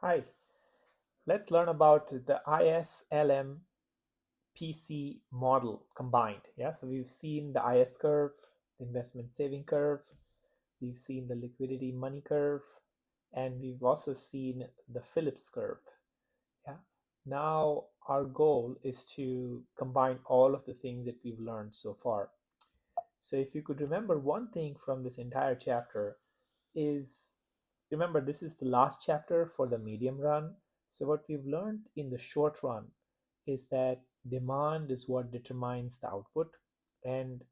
Hi, let's learn about the ISLM PC model combined. Yeah, so we've seen the IS curve, the investment saving curve, we've seen the liquidity money curve, and we've also seen the Phillips curve. Yeah, now our goal is to combine all of the things that we've learned so far. So if you could remember one thing from this entire chapter is remember this is the last chapter for the medium run. So what we've learned in the short run is that demand is what determines the output. And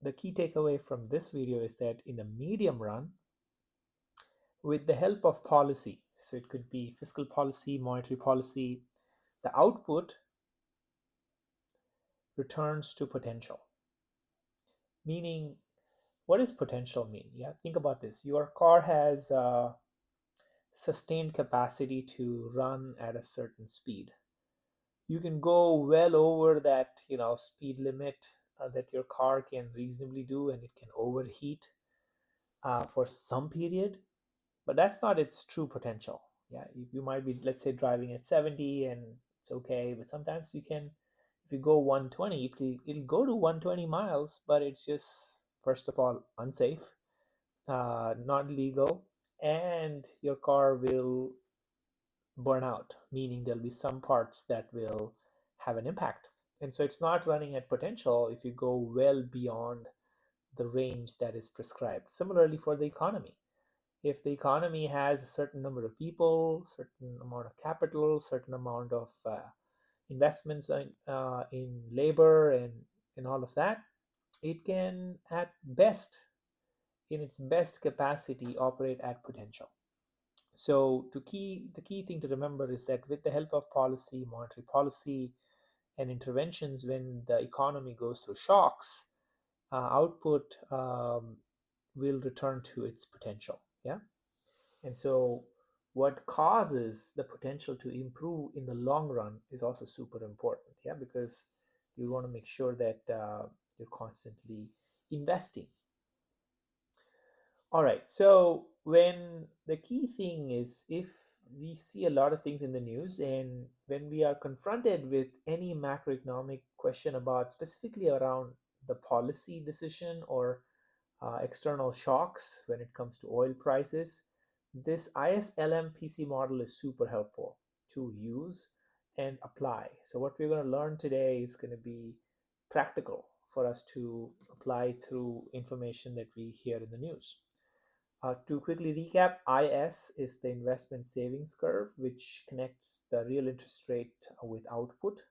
the key takeaway from this video is that in the medium run, with the help of policy, so it could be fiscal policy, monetary policy, the output returns to potential. Meaning, what does potential mean? Yeah, think about this. Your car has sustained capacity to run at a certain speed. You can go well over that speed limit that your car can reasonably do, and it can overheat for some period, but that's not its true potential. Yeah, you might be, let's say, driving at 70 and it's okay, but sometimes you can, if you go 120, it'll go to 120 miles, but it's just, first of all, unsafe, not legal, and your car will burn out, meaning there'll be some parts that will have an impact. And so it's not running at potential if you go well beyond the range that is prescribed. Similarly for the economy. If the economy has a certain number of people, certain amount of capital, certain amount of investments in labor and all of that, it can at best, in its best capacity, operate at potential. So the key thing to remember is that with the help of policy, monetary policy, and interventions when the economy goes through shocks, output will return to its potential. Yeah. And so what causes the potential to improve in the long run is also super important. Yeah. Because you want to make sure that you're constantly investing. All right. So when the key thing is if we see a lot of things in the news, and when we are confronted with any macroeconomic question about specifically around the policy decision or external shocks when it comes to oil prices, this ISLM PC model is super helpful to use and apply. So what we're going to learn today is going to be practical for us to apply through information that we hear in the news. To quickly recap, IS is the investment savings curve, which connects the real interest rate with output.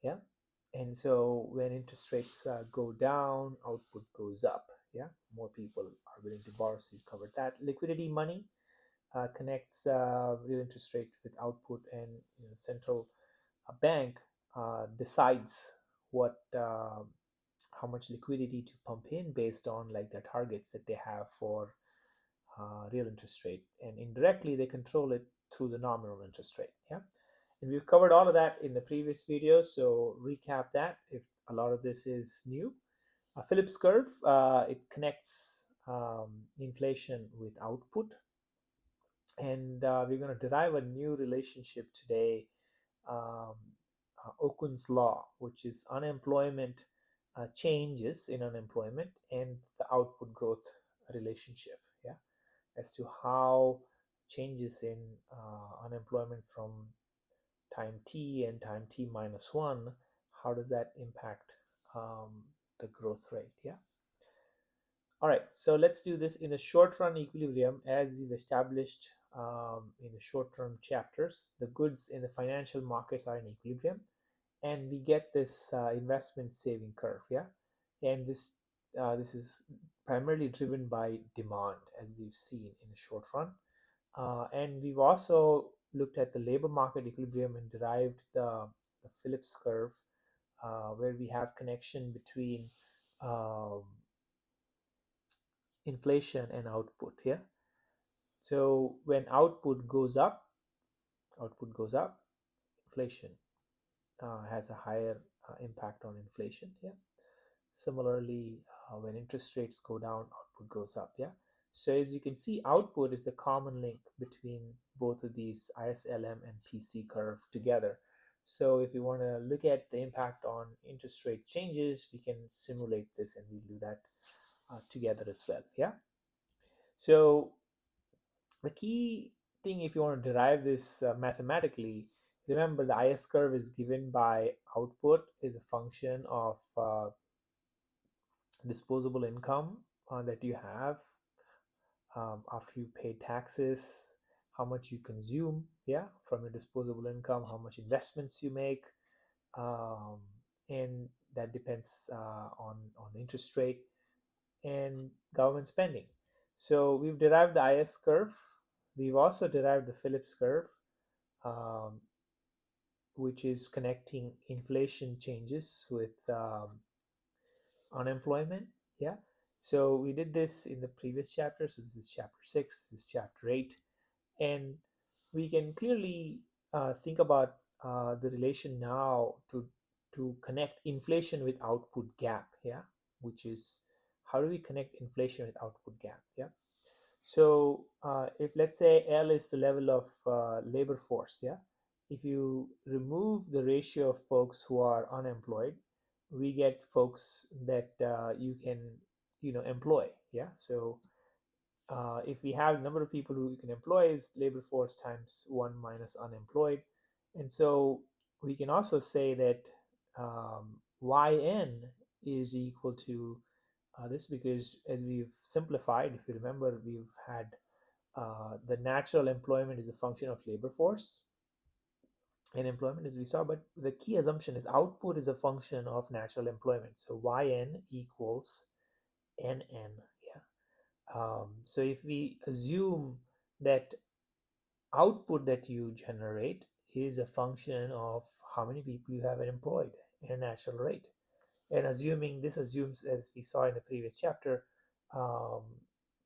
Yeah. And so when interest rates go down, output goes up. Yeah. More people are willing to borrow. So you covered that. Liquidity money connects real interest rate with output, and central bank decides what how much liquidity to pump in based on like their targets that they have for real interest rate, and indirectly they control it through the nominal interest rate. Yeah, and we've covered all of that in the previous video, so recap that if a lot of this is new. A Phillips curve, it connects inflation with output, and we're going to derive a new relationship today, um, Okun's law, which is unemployment changes in unemployment and the output growth relationship. Yeah, as to how changes in unemployment from time t and time t minus 1, how does that impact the growth rate. Yeah. All right, so let's do this in the short run equilibrium. As we've established in the short term chapters, the goods in the financial markets are in equilibrium, and we get this investment saving curve. Yeah, and this is primarily driven by demand, as we've seen in the short run. And we've also looked at the labor market equilibrium and derived the Phillips curve, where we have connection between um, inflation and output. Yeah. So when output goes up, inflation has a higher impact on inflation. Yeah. Similarly, when interest rates go down, output goes up. Yeah. So as you can see, output is the common link between both of these ISLM and PC curve together. So if you want to look at the impact on interest rate changes, we can simulate this, and we'll do that together as well. Yeah. So the key thing, if you want to derive this mathematically, remember the IS curve is given by output is a function of disposable income that you have after you pay taxes, how much you consume, yeah, from your disposable income, how much investments you make, um, and that depends on the interest rate and government spending. So we've derived the IS curve. We've also derived the Phillips curve, um, which is connecting inflation changes with unemployment. Yeah. So we did this in the previous chapter. So this is chapter 6, this is chapter 8. And we can clearly think about the relation now to connect inflation with output gap. Yeah. Which is, how do we connect inflation with output gap? Yeah. So if let's say L is the level of labor force, yeah, if you remove the ratio of folks who are unemployed, we get folks that you can, employ. Yeah. So if we have number of people who you can employ is labor force times 1 minus unemployed. And so we can also say that yn is equal to this, because as we've simplified, if you remember, we've had the natural employment is a function of labor force and employment, as we saw, but the key assumption is output is a function of natural employment. So yn equals nn. Yeah. So if we assume that output that you generate is a function of how many people you have employed in a natural rate, and assuming this assumes, as we saw in the previous chapter, um,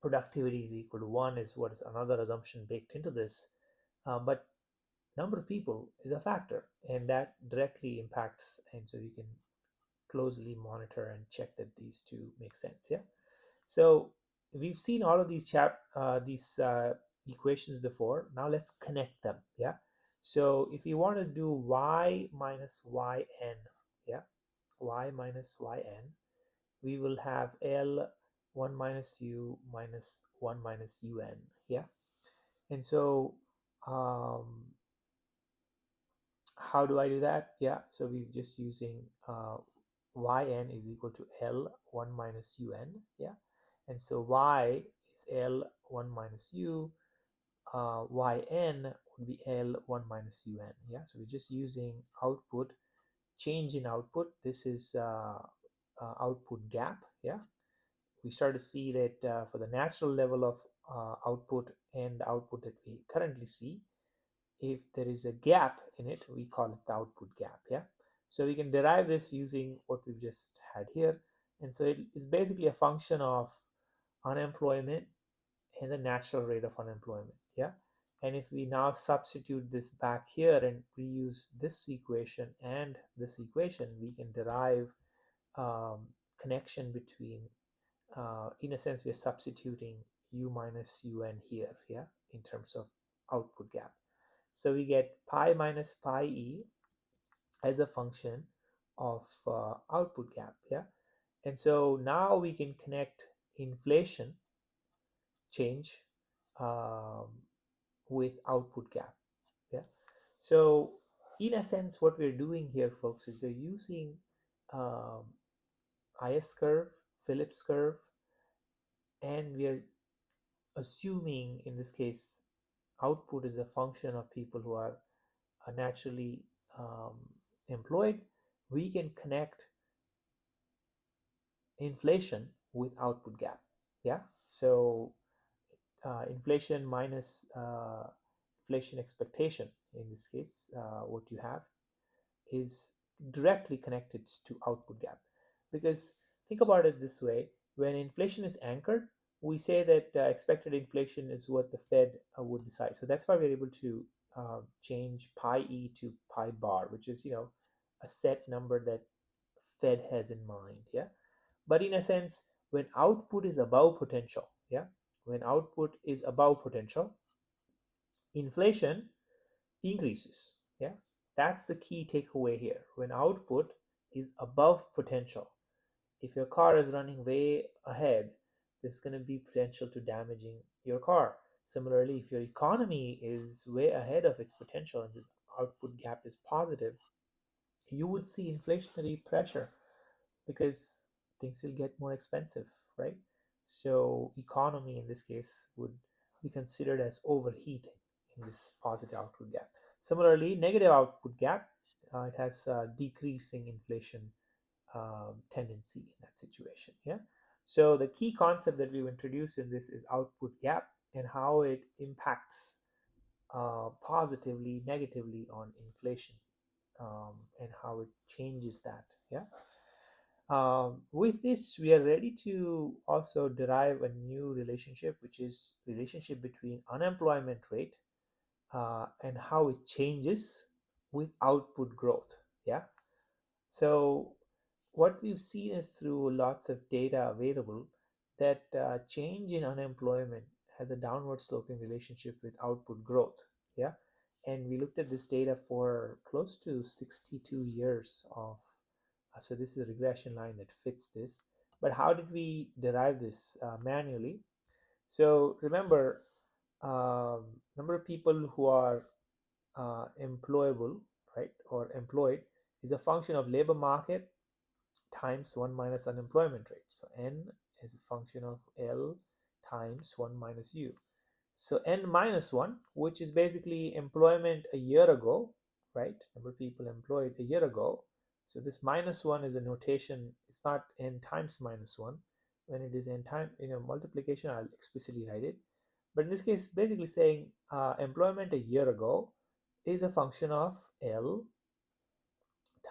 productivity is equal to 1 is what is another assumption baked into this. But number of people is a factor, and that directly impacts, and so you can closely monitor and check that these two make sense. Yeah. So we've seen all of these equations before. Now let's connect them. Yeah. So if you want to do y minus yn, yeah, y minus yn, we will have L 1 minus u minus 1 minus un. Yeah. And so how do I do that? Yeah. So we're just using yn is equal to L 1 minus un. Yeah. And so y is L 1 minus u. Yn would be L 1 minus un. Yeah. So we're just using output, change in output. This is output gap. Yeah. We start to see that for the natural level of output and the output that we currently see, if there is a gap in it, we call it the output gap. Yeah. So we can derive this using what we've just had here. And so it is basically a function of unemployment and the natural rate of unemployment. Yeah. And if we now substitute this back here and reuse this equation and this equation, we can derive connection between, in a sense, we're substituting u minus un here, yeah, in terms of output gap. So we get pi minus pi e as a function of output gap, yeah. And so now we can connect inflation change um, with output gap, yeah. So in a sense, what we're doing here, folks, is we're using um, IS curve, Phillips curve, and we're assuming in this case output is a function of people who are naturally um, employed. We can connect inflation with output gap. Yeah. So inflation minus inflation expectation, in this case, what you have is directly connected to output gap. Because think about it this way, when inflation is anchored, we say that expected inflation is what the Fed would decide. So that's why we're able to change pi e to pi bar, which is, a set number that Fed has in mind. Yeah. But in a sense, when output is above potential, yeah, When output is above potential, inflation increases. Yeah, that's the key takeaway here. When output is above potential, if your car is running way ahead, there's going to be potential to damaging your car. Similarly, if your economy is way ahead of its potential and the output gap is positive, you would see inflationary pressure because things will get more expensive, right? So economy in this case would be considered as overheating in this positive output gap. Similarly, negative output gap, it has decreasing inflation tendency in that situation. Yeah. So the key concept that we've introduced in this is output gap and how it impacts positively, negatively on inflation, and how it changes that. Yeah. With this, we are ready to also derive a new relationship, which is relationship between unemployment rate and how it changes with output growth. Yeah. So what we've seen is through lots of data available that change in unemployment has a downward sloping relationship with output growth. Yeah. And we looked at this data for close to 62 years of, so this is a regression line that fits this. But how did we derive this manually? So remember, number of people who are employable, right, or employed is a function of labor market times 1 minus unemployment rate. So n is a function of L times 1 minus U. So n minus 1, which is basically employment a year ago, right? Number of people employed a year ago. So this minus 1 is a notation. It's not n times minus 1. When it is n time, multiplication, I'll explicitly write it. But in this case, it's basically saying employment a year ago is a function of L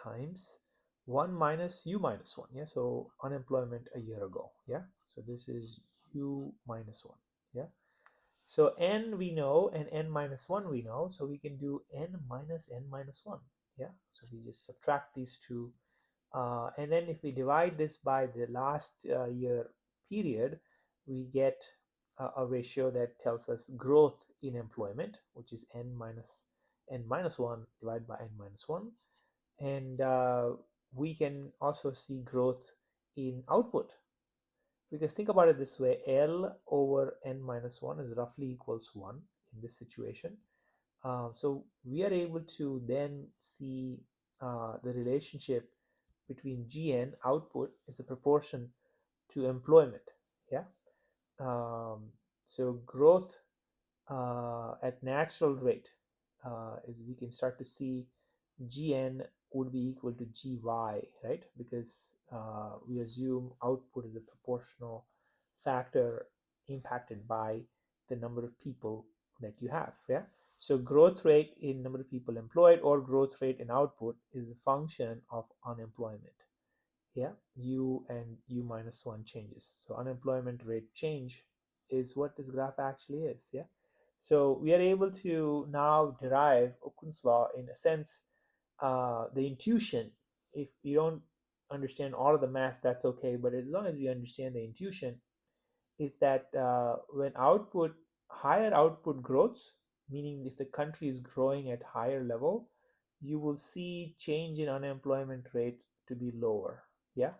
times 1 minus U minus 1. Yeah, so unemployment a year ago. Yeah, so this is U minus 1. Yeah, so n we know and n minus 1 we know, so we can do n minus 1. Yeah, so we just subtract these two. And then if we divide this by the last year period, we get a ratio that tells us growth in employment, which is n minus 1 divided by n minus 1. And we can also see growth in output, because think about it this way: L over n minus 1 is roughly equals 1 in this situation. So we are able to then see the relationship between GN output is a proportion to employment. Yeah. So growth at natural rate is, we can start to see Gn would be equal to Gy, right? Because we assume output is a proportional factor impacted by the number of people that you have. Yeah. So growth rate in number of people employed or growth rate in output is a function of unemployment. Yeah, U and U minus 1 changes. So unemployment rate change is what this graph actually is. Yeah. So we are able to now derive Okun's law in a sense, the intuition. If you don't understand all of the math, that's okay. But as long as we understand the intuition, is that when higher output grows, meaning if the country is growing at higher level, you will see change in unemployment rate to be lower. Yeah.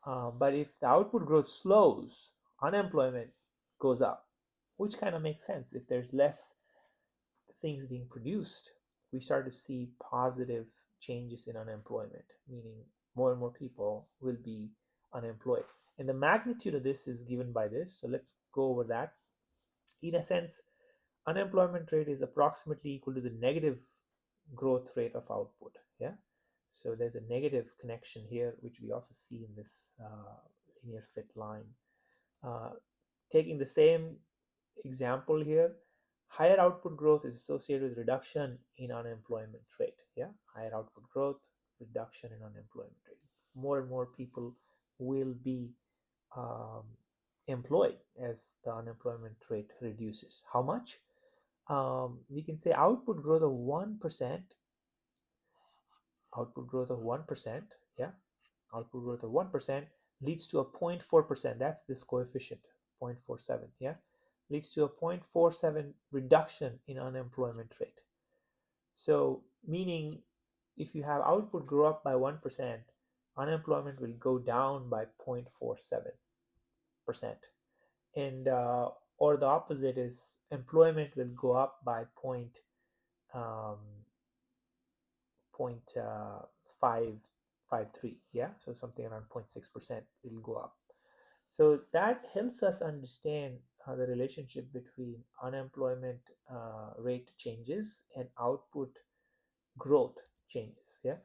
But if the output growth slows, unemployment goes up, which kind of makes sense. If there's less things being produced, we start to see positive changes in unemployment, meaning more and more people will be unemployed. And the magnitude of this is given by this. So let's go over that. In a sense, unemployment rate is approximately equal to the negative growth rate of output. Yeah. So there's a negative connection here, which we also see in this linear fit line. Taking the same example here, higher output growth is associated with reduction in unemployment rate. Yeah, higher output growth, reduction in unemployment rate. More and more people will be um, employed as the unemployment rate reduces. How much? We can say output growth of 1%. Output growth of 1%. Yeah, output growth of 1% leads to a 0.4%. That's this coefficient, 0.47. Yeah. leads to a 0.47 reduction in unemployment rate. So, meaning if you have output grow up by 1%, unemployment will go down by 0.47%. And or the opposite is employment will go up by um, point 553, yeah, so something around 0.6% will go up. So that helps us understand the relationship between unemployment rate changes and output growth changes, yeah.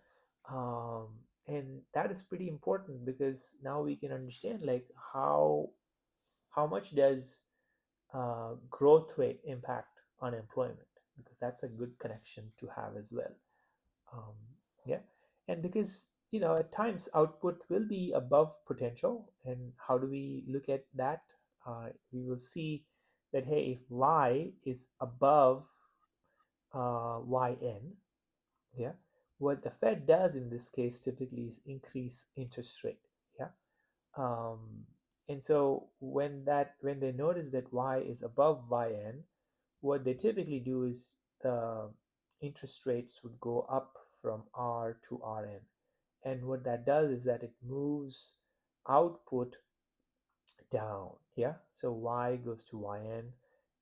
um, and that is pretty important because now we can understand like how much does growth rate impact unemployment, because that's a good connection to have as well. um, yeah, and because at times output will be above potential, and how do we look at that? We will see that, hey, if y is above yn, yeah, what the Fed does in this case typically is increase interest rate, yeah. um, and so when they notice that y is above yn, what they typically do is the interest rates would go up from R to Rn. And what that does is that it moves output down. Yeah. So Y goes to Yn,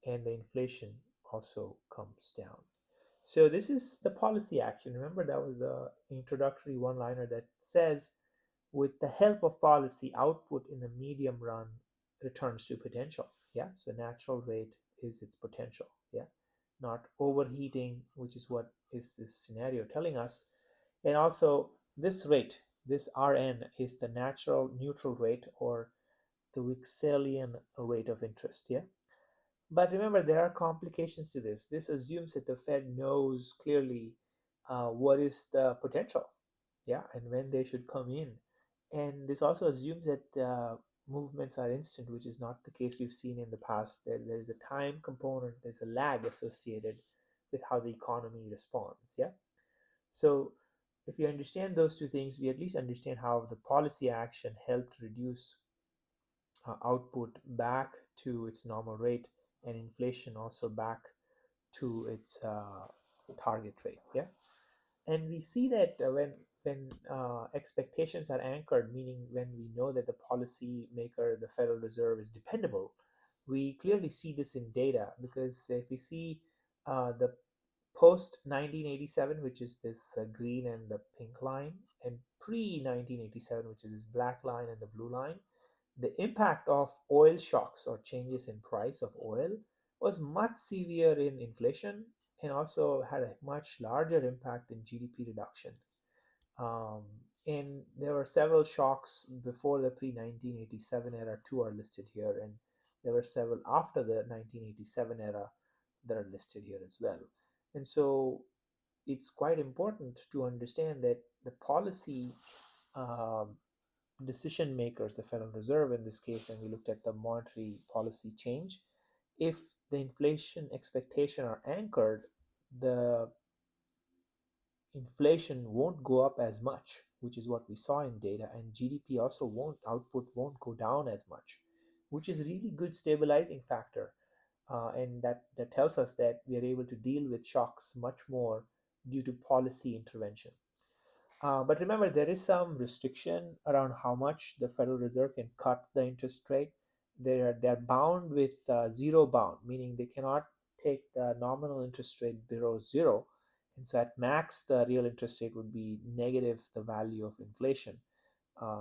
and the inflation also comes down. So this is the policy action. Remember, that was a introductory one-liner that says, with the help of policy, output in the medium run returns to potential. Yeah. So natural rate is its potential. Yeah. Not overheating, which is what is this scenario telling us. And also this rate, this Rn, is the natural neutral rate, or the Wixelian rate of interest. Yeah. But remember, there are complications to this. This assumes that the Fed knows clearly what is the potential, yeah, and when they should come in. And this also assumes that movements are instant, which is not the case we've seen in the past. There's a time component, there's a lag associated with how the economy responds, yeah. So if you understand those two things, we at least understand how the policy action helped reduce output back to its normal rate, and inflation also back to its target rate. Yeah, and we see that when expectations are anchored, meaning when we know that the policy maker, the Federal Reserve, is dependable, we clearly see this in data, because if we see the post 1987, which is this green and the pink line, and pre 1987, which is this black line and the blue line, the impact of oil shocks or changes in price of oil was much severe in inflation, and also had a much larger impact in GDP reduction. Um, and there were several shocks before the pre 1987 era, two are listed here, and there were several after the 1987 era that are listed here as well. And so it's quite important to understand that the policy um, decision makers, the Federal Reserve in this case, when we looked at the monetary policy change, if the inflation expectation are anchored, the inflation won't go up as much, which is what we saw in data, and GDP also output won't go down as much, which is really good stabilizing factor. And that tells us that we are able to deal with shocks much more due to policy intervention. But remember, there is some restriction around how much the Federal Reserve can cut the interest rate. They're bound with zero bound, meaning they cannot take the nominal interest rate below zero. And so at max, the real interest rate would be negative the value of inflation.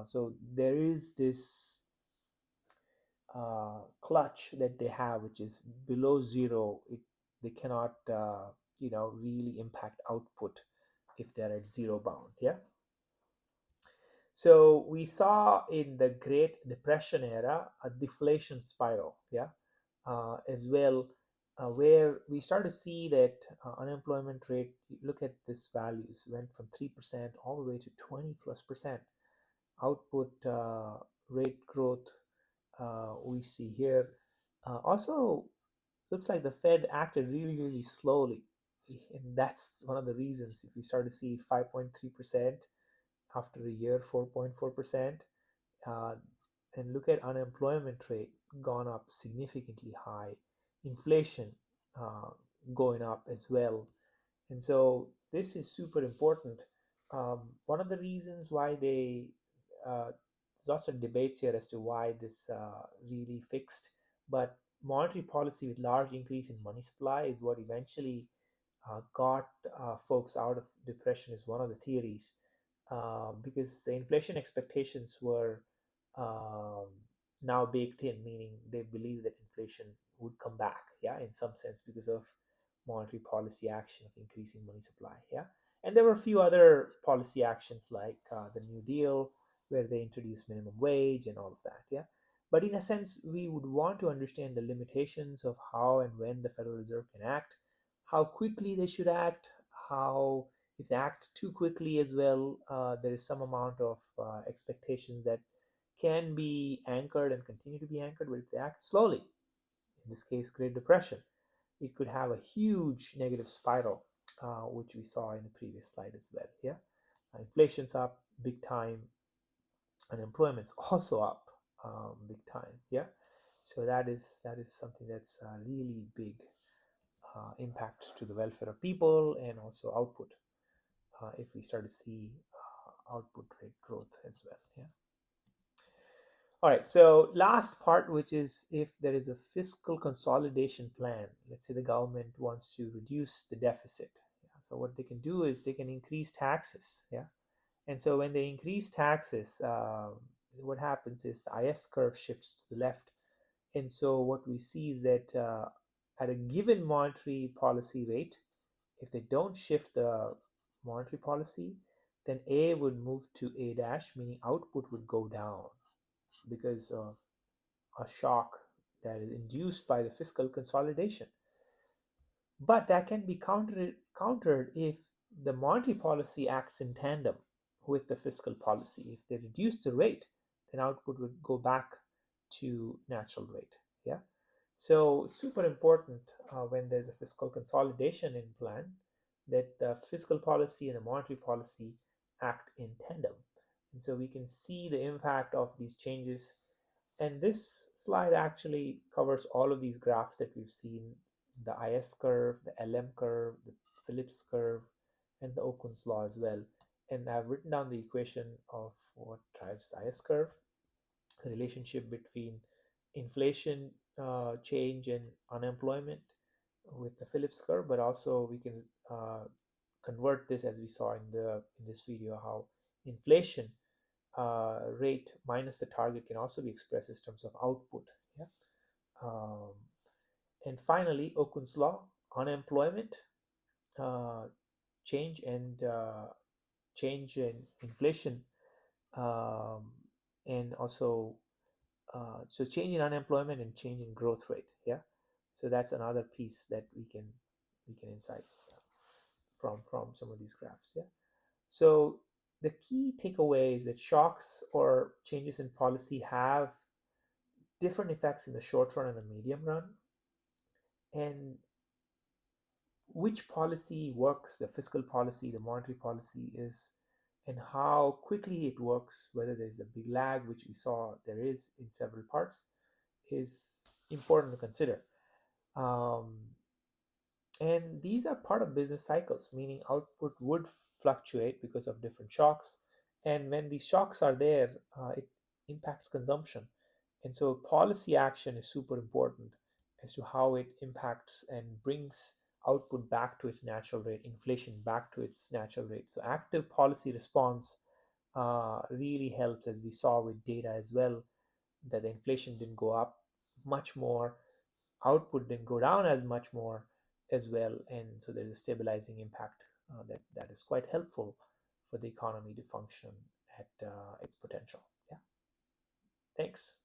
So there is this clutch that they have, which is below zero. They cannot, really impact output if they're at zero bound. Yeah. So we saw in the Great Depression era a deflation spiral, yeah, as well, where we start to see that unemployment rate. Look at this values went from 3% all the way to 20+%. Output rate growth we see here. Also, looks like the Fed acted really, really slowly, and that's one of the reasons. If you start to see 5.3% after a year, 4.4%, uh, and look at unemployment rate gone up significantly high. inflation uh, going up as well. And so this is super important. One of the reasons why lots of debates here as to why this really fixed, but monetary policy with large increase in money supply is what eventually got folks out of depression, is one of the theories, because the inflation expectations were um, now baked in, meaning they believe that inflation would come back, yeah, in some sense because of monetary policy action of increasing money supply, yeah. And there were a few other policy actions like the New Deal, where they introduced minimum wage and all of that, yeah. But in a sense, we would want to understand the limitations of how and when the Federal Reserve can act, how quickly they should act, how if they act too quickly as well, there is some amount of expectations that can be anchored and continue to be anchored, but if they act slowly, in this case, Great Depression, it could have a huge negative spiral, which we saw in the previous slide as well. Yeah, inflation's up big time, unemployment's also up big time. Yeah, so that is something that's really big impact to the welfare of people and also output, if we start to see output rate growth as well. Yeah. All right. So last part, which is if there is a fiscal consolidation plan, let's say the government wants to reduce the deficit. Yeah, so what they can do is they can increase taxes. Yeah. And so when they increase taxes, what happens is the IS curve shifts to the left. And so what we see is that at a given monetary policy rate, if they don't shift the monetary policy, then A would move to A dash, meaning output would go down because of a shock that is induced by the fiscal consolidation. But that can be countered if the monetary policy acts in tandem with the fiscal policy. If they reduce the rate, then output would go back to natural rate. Yeah. So it's super important when there's a fiscal consolidation in plan that the fiscal policy and the monetary policy act in tandem. And so we can see the impact of these changes. And this slide actually covers all of these graphs that we've seen: the IS curve, the LM curve, the Phillips curve, and the Okun's law as well. And I've written down the equation of what drives the IS curve, the relationship between inflation change and unemployment with the Phillips curve, but also we can convert this, as we saw in this video, how inflation rate minus the target can also be expressed in terms of output. Yeah. Um, and finally, Okun's law: unemployment uh, change and change in inflation, um, and also so change in unemployment and change in growth rate. Yeah. So that's another piece that we can insight from some of these graphs. Yeah. So the key takeaway is that shocks or changes in policy have different effects in the short run and the medium run. And which policy works, the fiscal policy, the monetary policy, is, and how quickly it works, whether there's a big lag, which we saw there is in several parts, is important to consider. Um, and these are part of business cycles, meaning output would fluctuate because of different shocks. And when these shocks are there, it impacts consumption. And so policy action is super important as to how it impacts and brings output back to its natural rate, inflation back to its natural rate. So active policy response really helps, as we saw with data as well, that the inflation didn't go up much more, output didn't go down as much more as well, and so there's a stabilizing impact that is quite helpful for the economy to function at its potential. Yeah, thanks.